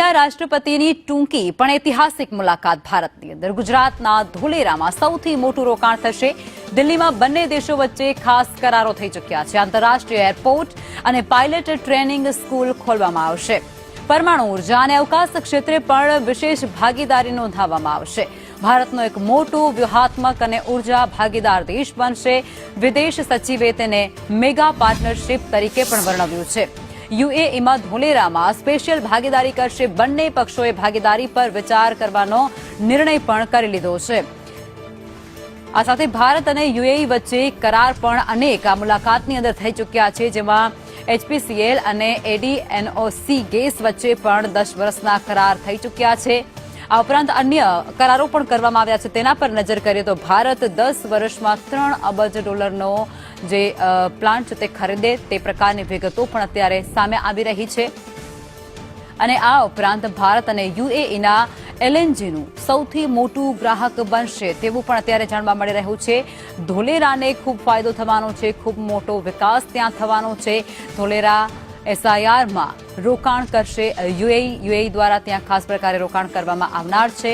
યુએઈના રાષ્ટ્રપતિની ટૂંકી પણ ઐતિહાસિક મુલાકાત ભારતની અંદર ગુજરાતના ધોલેરામાં સૌથી મોટું રોકાણ થશે। દિલ્હીમાં બંને દેશો વચ્ચે ખાસ કરારો થઈ ચૂક્યા છે। આંતરરાષ્ટ્રીય એરપોર્ટ અને પાયલટ ટ્રેનિંગ સ્કૂલ ખોલવામાં આવશે। પરમાણુ ઉર્જા અને અવકાશ ક્ષેત્રે પણ વિશેષ ભાગીદારી નોંધાવવામાં આવશે। ભારતનો એક મોટો વ્યૂહાત્મક અને ઉર્જા ભાગીદાર દેશ બનશે। વિદેશ સચિવે તેને મેગા પાર્ટનરશિપ તરીકે પણ વર્ણવ્યું છે। યુએઈમાં ધોલેરામાં સ્પેશિયલ ભાગીદારી કરશે। બંને પક્ષોએ ભાગીદારી પર વિચાર કરવાનો નિર્ણય પણ કરી લીધો છે। આ સાથે ભારત અને યુએઈ વચ્ચે કરાર પણ અનેક આ મુલાકાતની અંદર થઈ ચૂક્યા છે, જેમાં એચપીસીએલ અને એડીએનઓસી ગેસ વચ્ચે પણ 10 વર્ષના કરાર થઈ ચૂક્યા છે। આ ઉપરાંત અન્ય કરારો પણ કરવામાં આવ્યા છે। તેના પર નજર કરીએ તો ભારત 10 વર્ષમાં $3 અબજ જે પ્લાન્ટ છે તે ખરીદે તે પ્રકારની વિગતો પણ અત્યારે સામે આવી રહી છે। અને આ ઉપરાંત ભારત અને યુએઈના એલએનજીનું સૌથી મોટું ગ્રાહક બનશે તેવું પણ અત્યારે જાણવા મળી રહ્યું છે। ધોલેરાને ખૂબ ફાયદો થવાનો છે, ખૂબ મોટો વિકાસ ત્યાં થવાનો છે। ધોલેરા એસઆઈઆરમાં રોકાણ કરશે યુએઈ દ્વારા ત્યાં ખાસ પ્રકારે રોકાણ કરવામાં આવનાર છે।